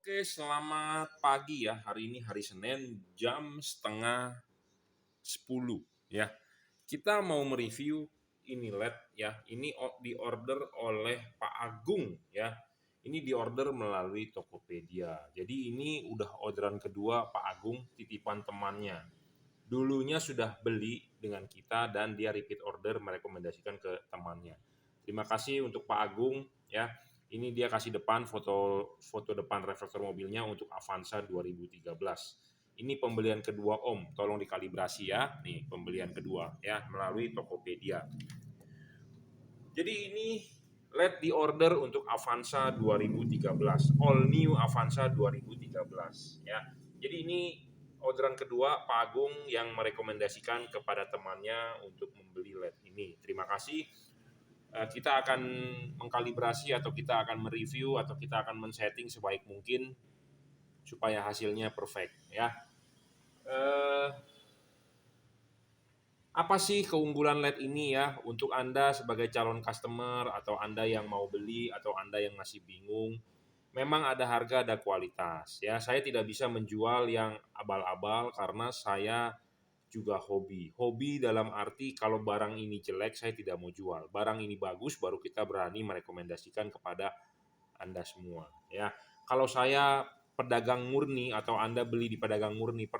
Oke, selamat pagi ya. Hari ini hari Senin jam setengah 10 ya. Kita mau mereview ini LED ya. Ini diorder oleh Pak Agung ya. Ini diorder melalui Tokopedia. Jadi ini udah orderan kedua Pak Agung titipan temannya. Dulunya sudah beli dengan kita dan dia repeat order merekomendasikan ke temannya. Terima kasih untuk Pak Agung ya. Ini dia kasih depan foto depan reflektor mobilnya untuk Avanza 2013. Ini pembelian kedua Om, tolong dikalibrasi ya. Nih pembelian kedua ya melalui Tokopedia. Jadi ini LED di order untuk Avanza 2013, all new Avanza 2013 ya. Jadi ini orderan kedua Pak Agung yang merekomendasikan kepada temannya untuk membeli LED ini. Terima kasih. Kita akan mengkalibrasi atau kita akan mereview atau kita akan men-setting sebaik mungkin supaya hasilnya perfect ya. Apa sih keunggulan LED ini ya untuk Anda sebagai calon customer atau Anda yang mau beli atau Anda yang masih bingung? Memang ada harga, ada kualitas ya. Saya tidak bisa menjual yang abal-abal karena saya juga hobi. Hobi dalam arti kalau barang ini jelek saya tidak mau jual. Barang ini bagus baru kita berani merekomendasikan kepada Anda semua ya. Kalau saya pedagang murni atau Anda beli di pedagang murni,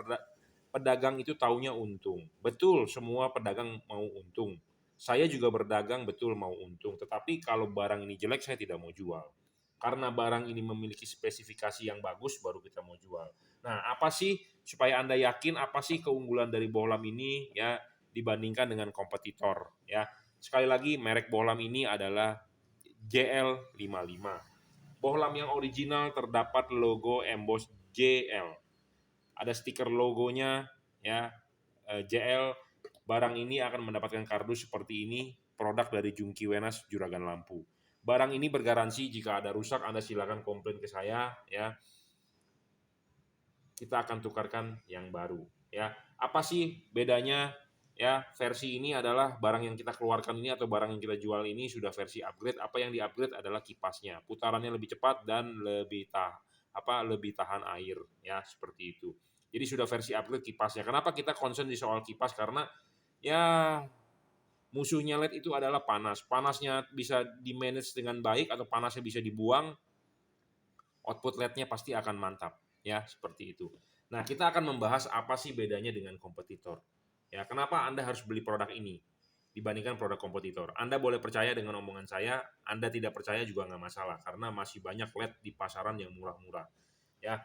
pedagang itu taunya untung. Betul, semua pedagang mau untung. Saya juga berdagang betul mau untung, tetapi kalau barang ini jelek saya tidak mau jual. Karena barang ini memiliki spesifikasi yang bagus baru kita mau jual. Nah, apa sih supaya Anda yakin apa sih keunggulan dari bohlam ini ya dibandingkan dengan kompetitor ya. Sekali lagi merek bohlam ini adalah JL55. Bohlam yang original terdapat logo emboss JL, ada stiker logonya ya, JL. Barang ini akan mendapatkan kardus seperti ini, produk dari Jungki Wenas Juragan Lampu. Barang ini bergaransi jika ada rusak Anda silakan komplain ke saya ya. Kita akan tukarkan yang baru ya. Apa sih bedanya ya? Versi ini adalah barang yang kita keluarkan ini atau barang yang kita jual ini sudah versi upgrade. Apa yang di-upgrade adalah kipasnya. Putarannya lebih cepat dan lebih tahan air ya, seperti itu. Jadi sudah versi upgrade kipasnya. Kenapa kita concern di soal kipas? Karena ya musuhnya LED itu adalah panas. Panasnya bisa di-manage dengan baik atau panasnya bisa dibuang, output LED-nya pasti akan mantap ya, seperti itu. Nah, kita akan membahas apa sih bedanya dengan kompetitor. Ya, kenapa Anda harus beli produk ini dibandingkan produk kompetitor? Anda boleh percaya dengan omongan saya, Anda tidak percaya juga nggak masalah karena masih banyak LED di pasaran yang murah-murah. Ya,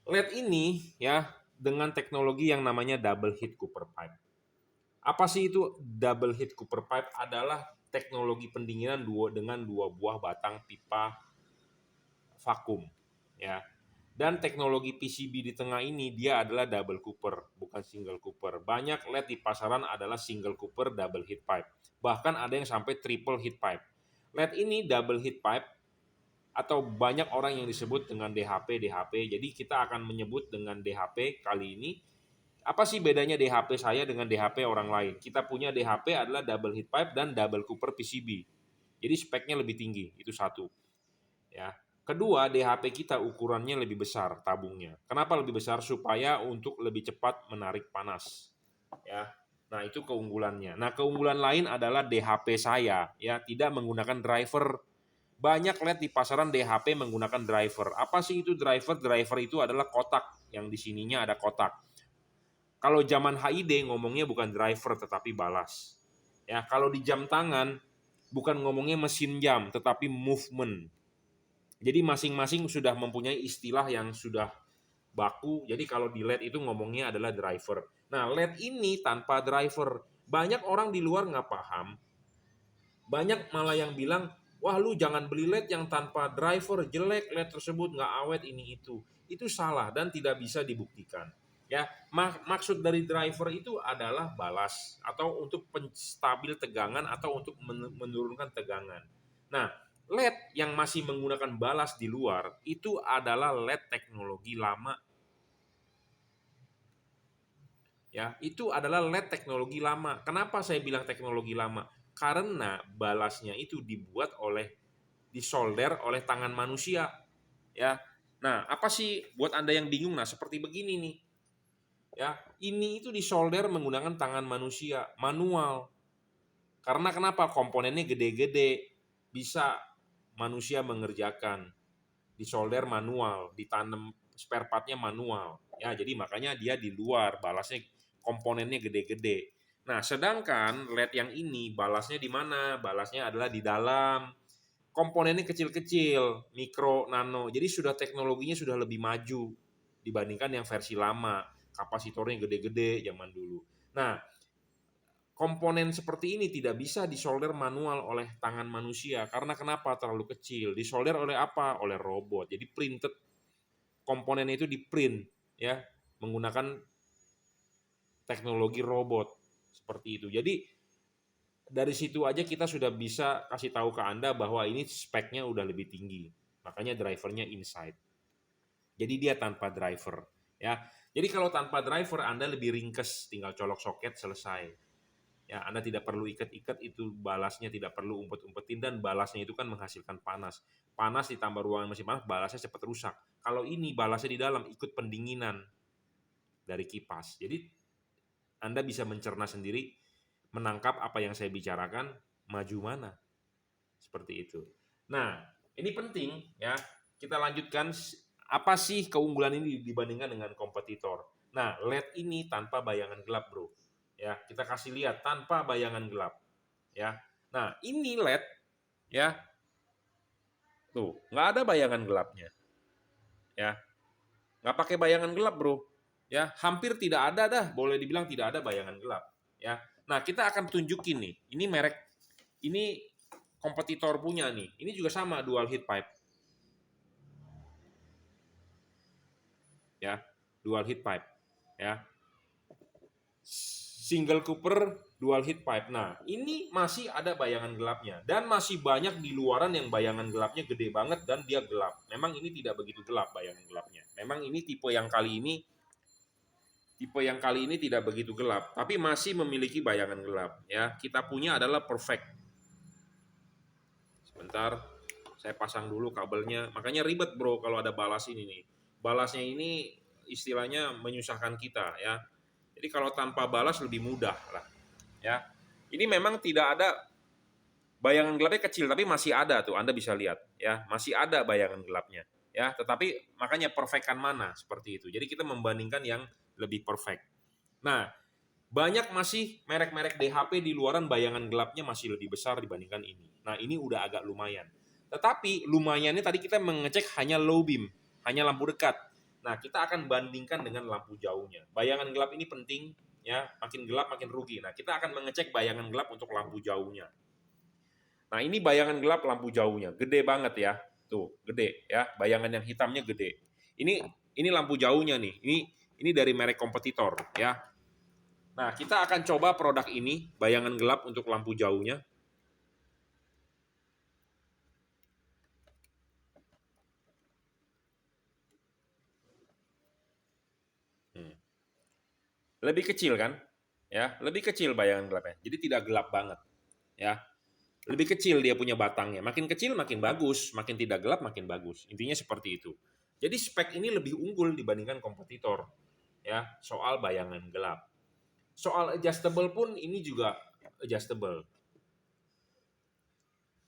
LED ini ya dengan teknologi yang namanya double heat cooper pipe. Apa sih itu double heat cooper pipe? Adalah teknologi pendinginan dengan dua buah batang pipa vakum ya. Dan teknologi PCB di tengah ini dia adalah double cooper, bukan single cooper. Banyak LED di pasaran adalah single cooper double heat pipe. Bahkan ada yang sampai triple heat pipe. LED ini double heat pipe atau banyak orang yang disebut dengan DHP. Jadi kita akan menyebut dengan DHP kali ini. Apa sih bedanya DHP saya dengan DHP orang lain? Kita punya DHP adalah double heat pipe dan double cooper PCB. Jadi speknya lebih tinggi, itu satu. Ya. Kedua, DHP kita ukurannya lebih besar tabungnya. Kenapa lebih besar? Supaya untuk lebih cepat menarik panas. Ya. Nah, itu keunggulannya. Nah, keunggulan lain adalah DHP saya ya tidak menggunakan driver. Banyak LED di pasaran DHP menggunakan driver. Apa sih itu driver? Driver itu adalah kotak yang di sininya ada kotak. Kalau zaman HID ngomongnya bukan driver tetapi balas. Ya, kalau di jam tangan bukan ngomongnya mesin jam tetapi movement. Jadi masing-masing sudah mempunyai istilah yang sudah baku. Jadi kalau di LED itu ngomongnya adalah driver. Nah, LED ini tanpa driver. Banyak orang di luar nggak paham. Banyak malah yang bilang, wah lu jangan beli LED yang tanpa driver, jelek LED tersebut, nggak awet ini itu. Itu salah dan tidak bisa dibuktikan. Ya, maksud dari driver itu adalah balas atau untuk penstabil tegangan atau untuk menurunkan tegangan. Nah, LED yang masih menggunakan balas di luar itu adalah LED teknologi lama. Ya, itu adalah LED teknologi lama. Kenapa saya bilang teknologi lama? Karena balasnya itu dibuat disolder oleh tangan manusia. Ya, Nah, apa sih buat Anda yang bingung? Nah, seperti begini nih. Ya, ini itu disolder menggunakan tangan manusia, manual. Karena kenapa? Komponennya gede-gede, bisa manusia mengerjakan. Disolder manual, ditanam spare partnya manual. Ya, jadi makanya dia di luar, balasnya komponennya gede-gede. Nah, sedangkan LED yang ini balasnya di mana? Balasnya adalah di dalam. Komponennya kecil-kecil, mikro, nano. Jadi sudah teknologinya sudah lebih maju dibandingkan yang versi lama. Kapasitornya gede-gede zaman dulu. Nah, komponen seperti ini tidak bisa disolder manual oleh tangan manusia. Karena kenapa? Terlalu kecil. Disolder oleh apa? Oleh robot. Jadi printed, komponen itu di-print ya menggunakan teknologi robot seperti itu. Jadi dari situ aja kita sudah bisa kasih tahu ke Anda bahwa ini speknya udah lebih tinggi. Makanya drivernya inside. Jadi dia tanpa driver ya. Jadi kalau tanpa driver Anda lebih ringkes, tinggal colok soket selesai. Ya, Anda tidak perlu ikat-ikat, itu balasnya tidak perlu umpet-umpetin, dan balasnya itu kan menghasilkan panas. Panas ditambah ruangan masih panas, balasnya cepat rusak. Kalau ini balasnya di dalam ikut pendinginan dari kipas. Jadi Anda bisa mencerna sendiri, menangkap apa yang saya bicarakan, maju mana. Seperti itu. Nah, ini penting ya. Kita lanjutkan, apa sih keunggulan ini dibandingkan dengan kompetitor. Nah, LED ini tanpa bayangan gelap, bro. Ya, kita kasih lihat tanpa bayangan gelap. Ya, nah ini LED ya, tuh nggak ada bayangan gelapnya. Ya, nggak pakai bayangan gelap, bro. Ya, hampir tidak ada dah. Boleh dibilang tidak ada bayangan gelap. Ya, nah kita akan tunjukin nih. Ini merek, ini kompetitor punya nih. Ini juga sama, dual heat pipe. Ya, dual heat pipe. Ya, single cooper dual heat pipe. Nah, ini masih ada bayangan gelapnya dan masih banyak di luaran yang bayangan gelapnya gede banget dan dia gelap. Memang ini tidak begitu gelap bayangan gelapnya. Memang ini tipe yang kali ini tidak begitu gelap, tapi masih memiliki bayangan gelap ya. Kita punya adalah perfect. Sebentar, saya pasang dulu kabelnya. Makanya ribet, bro, kalau ada balas ini nih. Balasnya ini istilahnya menyusahkan kita ya. Jadi kalau tanpa balas lebih mudah lah ya. Ini memang tidak ada bayangan gelapnya, kecil tapi masih ada tuh, Anda bisa lihat ya, masih ada bayangan gelapnya ya. Tetapi makanya perfectkan mana seperti itu. Jadi kita membandingkan yang lebih perfect. Nah, banyak masih merek-merek DHP di luaran bayangan gelapnya masih lebih besar dibandingkan ini. Nah, ini udah agak lumayan. Tetapi lumayannya tadi kita mengecek hanya low beam, hanya lampu dekat. Nah, kita akan bandingkan dengan lampu jauhnya. Bayangan gelap ini penting ya, makin gelap makin rugi. Nah, kita akan mengecek bayangan gelap untuk lampu jauhnya. Nah, ini bayangan gelap lampu jauhnya, gede banget ya. Tuh, gede ya. Bayangan yang hitamnya gede. Ini lampu jauhnya nih. Ini dari merek kompetitor ya. Nah, kita akan coba produk ini, bayangan gelap untuk lampu jauhnya. Lebih kecil kan? Ya, lebih kecil bayangan gelapnya. Jadi tidak gelap banget, ya. Lebih kecil dia punya batangnya. Makin kecil makin bagus, makin tidak gelap makin bagus. Intinya seperti itu. Jadi spek ini lebih unggul dibandingkan kompetitor, ya, soal bayangan gelap. Soal adjustable pun ini juga adjustable.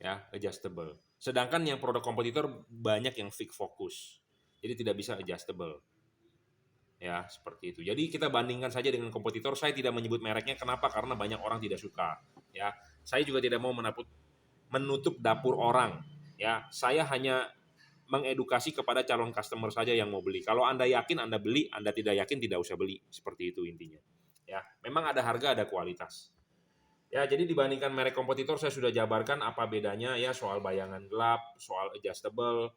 Ya, adjustable. Sedangkan yang produk kompetitor banyak yang fix fokus. Jadi tidak bisa adjustable. Ya, seperti itu. Jadi kita bandingkan saja dengan kompetitor. Saya tidak menyebut mereknya, kenapa? Karena banyak orang tidak suka. Ya, saya juga tidak mau menutup dapur orang. Ya, saya hanya mengedukasi kepada calon customer saja yang mau beli. Kalau Anda yakin Anda beli, Anda tidak yakin tidak usah beli. Seperti itu intinya. Ya, memang ada harga, ada kualitas. Ya, jadi dibandingkan merek kompetitor saya sudah jabarkan apa bedanya ya, soal bayangan gelap, soal adjustable,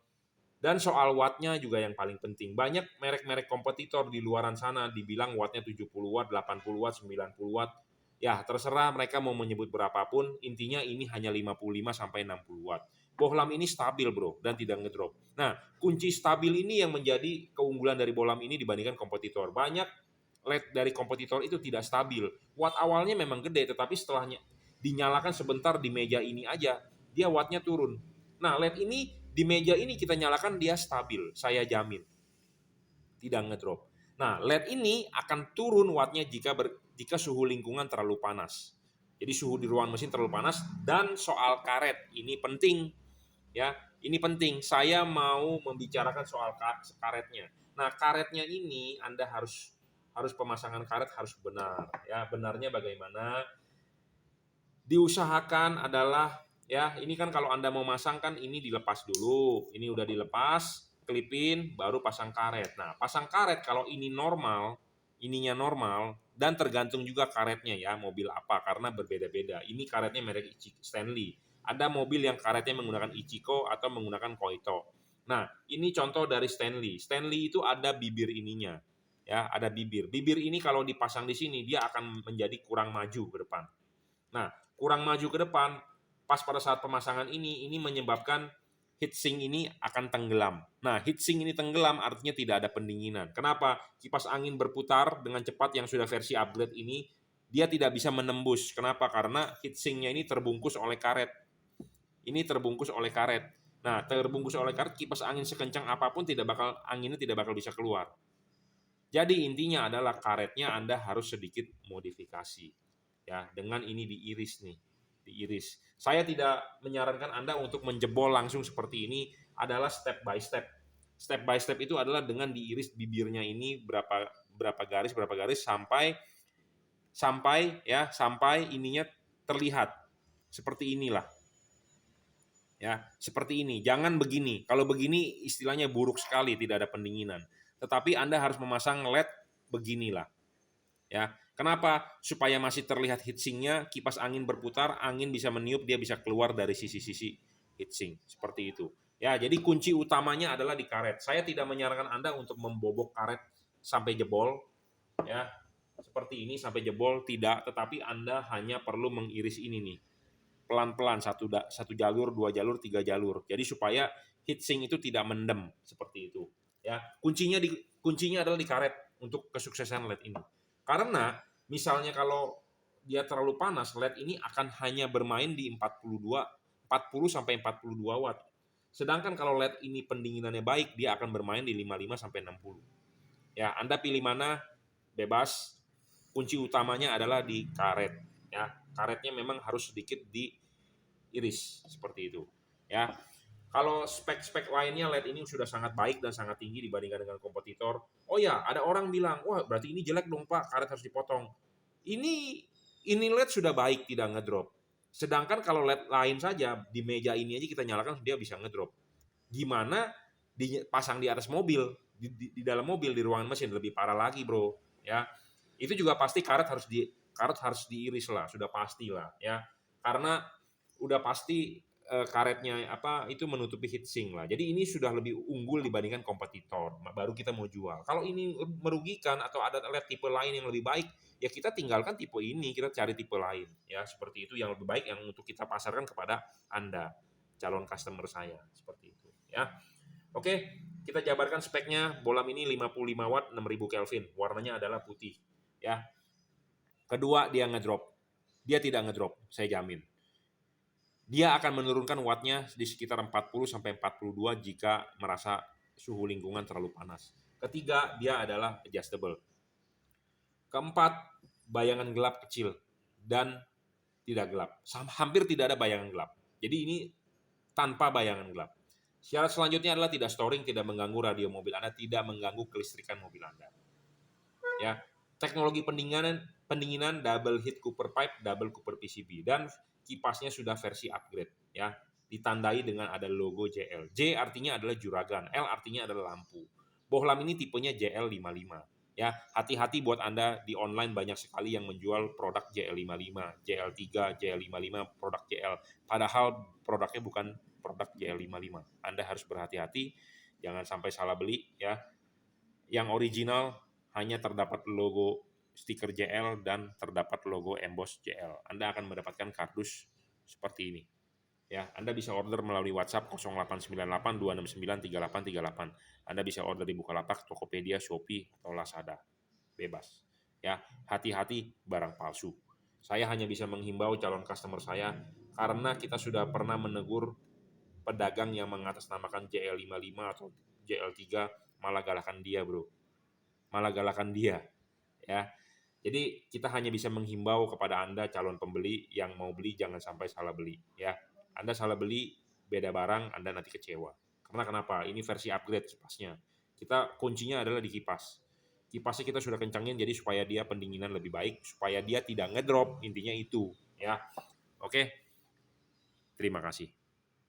dan soal wattnya juga yang paling penting. Banyak merek-merek kompetitor di luaran sana dibilang wattnya 70 watt, 80 watt, 90 watt. Ya, terserah mereka mau menyebut berapapun, intinya ini hanya 55 sampai 60 watt. Bohlam ini stabil, bro, dan tidak ngedrop. Nah, kunci stabil ini yang menjadi keunggulan dari bohlam ini dibandingkan kompetitor. Banyak LED dari kompetitor itu tidak stabil. Watt awalnya memang gede, tetapi setelahnya dinyalakan sebentar di meja ini aja, dia wattnya turun. Nah, LED ini Di meja ini kita nyalakan dia stabil, saya jamin. Tidak ngedrop. Nah, LED ini akan turun wattnya jika suhu lingkungan terlalu panas. Jadi suhu di ruangan mesin terlalu panas. Dan soal karet, ini penting ya. Ini penting. Saya mau membicarakan soal karetnya. Nah, karetnya ini Anda harus pemasangan karet harus benar ya. Benarnya bagaimana? Diusahakan adalah ya, ini kan kalau Anda mau masang kan ini dilepas dulu. Ini udah dilepas, klipin, baru pasang karet. Nah, pasang karet kalau ini normal, ininya normal, dan tergantung juga karetnya ya, mobil apa, karena berbeda-beda. Ini karetnya merek Stanley. Ada mobil yang karetnya menggunakan Ichiko atau menggunakan Koito. Nah, ini contoh dari Stanley. Stanley itu ada bibir ininya. Ya, ada bibir. Bibir ini kalau dipasang di sini, dia akan menjadi kurang maju ke depan. Nah, kurang maju ke depan, pas pada saat pemasangan ini menyebabkan heatsink ini akan tenggelam. Nah, heatsink ini tenggelam artinya tidak ada pendinginan. Kenapa? Kipas angin berputar dengan cepat yang sudah versi upgrade ini, dia tidak bisa menembus. Kenapa? Karena heatsinknya ini terbungkus oleh karet. Ini terbungkus oleh karet. Nah, terbungkus oleh karet, kipas angin sekencang apapun anginnya tidak bakal bisa keluar. Jadi intinya adalah karetnya Anda harus sedikit modifikasi. Ya, dengan ini diiris nih, diiris. Saya tidak menyarankan Anda untuk menjebol langsung seperti ini, adalah step by step. Step by step itu adalah dengan diiris bibirnya ini berapa garis sampai ininya terlihat seperti inilah. Ya, seperti ini. Jangan begini. Kalau begini istilahnya buruk sekali, tidak ada pendinginan. Tetapi Anda harus memasang LED beginilah. Ya, kenapa? Supaya masih terlihat heatsinknya, kipas angin berputar, angin bisa meniup, dia bisa keluar dari sisi-sisi heatsink seperti itu. Ya, jadi kunci utamanya adalah di karet. Saya tidak menyarankan Anda untuk membobok karet sampai jebol, ya, seperti ini sampai jebol tidak. Tetapi Anda hanya perlu mengiris ini nih, pelan-pelan satu jalur, 2 jalur, 3 jalur. Jadi supaya heatsink itu tidak mendem seperti itu. Ya, kuncinya adalah di karet untuk kesuksesan LED ini. Karena misalnya kalau dia terlalu panas, LED ini akan hanya bermain di 40 sampai 42 watt. Sedangkan kalau LED ini pendinginannya baik, dia akan bermain di 55 sampai 60. Ya, Anda pilih mana bebas. Kunci utamanya adalah di karet. Ya, karetnya memang harus sedikit diiris seperti itu. Ya, kalau spek-spek lainnya LED ini sudah sangat baik dan sangat tinggi dibandingkan dengan kompetitor. Oh ya, ada orang bilang, wah berarti ini jelek dong Pak, karet harus dipotong. Ini LED sudah baik, tidak ngedrop. Sedangkan kalau LED lain saja, di meja ini aja kita nyalakan, dia bisa ngedrop. Gimana dipasang di atas mobil, di dalam mobil, di ruangan mesin, lebih parah lagi bro. Ya, itu juga pasti karet harus diiris lah, sudah pasti lah ya. Karena udah pasti karetnya itu menutupi heatsink lah. Jadi ini sudah lebih unggul dibandingkan kompetitor. Baru kita mau jual. Kalau ini merugikan atau ada LED tipe lain yang lebih baik, ya kita tinggalkan tipe ini, kita cari tipe lain. Ya seperti itu yang lebih baik yang untuk kita pasarkan kepada Anda, calon customer saya seperti itu. Ya, oke. Kita jabarkan speknya. Bolam ini 55 watt, 6000 Kelvin. Warnanya adalah putih. Ya. Kedua, dia ngedrop. Dia tidak ngedrop, saya jamin. Dia akan menurunkan wattnya di sekitar 40 sampai 42 jika merasa suhu lingkungan terlalu panas. Ketiga, dia adalah adjustable. Keempat, bayangan gelap kecil dan tidak gelap. Hampir tidak ada bayangan gelap. Jadi ini tanpa bayangan gelap. Syarat selanjutnya adalah tidak storing, tidak mengganggu radio mobil Anda, tidak mengganggu kelistrikan mobil Anda. Ya, teknologi pendinginan double heat cooper pipe, double cooper PCB, dan kipasnya sudah versi upgrade ya, ditandai dengan ada logo JL. J artinya adalah juragan, L artinya adalah lampu. Bohlam ini tipenya JL55 ya. Hati-hati buat Anda, di online banyak sekali yang menjual produk JL55, JL3, JL55, produk JL. Padahal produknya bukan produk JL55. Anda harus berhati-hati, jangan sampai salah beli ya. Yang original hanya terdapat logo stiker JL dan terdapat logo emboss JL. Anda akan mendapatkan kardus seperti ini. Ya, Anda bisa order melalui WhatsApp 0898 269 3838. Anda bisa order di Bukalapak, Tokopedia, Shopee, atau Lazada. Bebas. Ya, hati-hati barang palsu. Saya hanya bisa menghimbau calon customer saya karena kita sudah pernah menegur pedagang yang mengatasnamakan JL55 atau JL3 malah galakan dia, Bro. Malah galakan dia, ya. Jadi kita hanya bisa menghimbau kepada Anda calon pembeli yang mau beli jangan sampai salah beli, ya. Anda salah beli beda barang, Anda nanti kecewa. Karena kenapa? Ini versi upgrade kipasnya. Kita kuncinya adalah di kipas. Kipasnya kita sudah kencangin jadi supaya dia pendinginan lebih baik, supaya dia tidak ngedrop, intinya itu, ya. Oke. Terima kasih.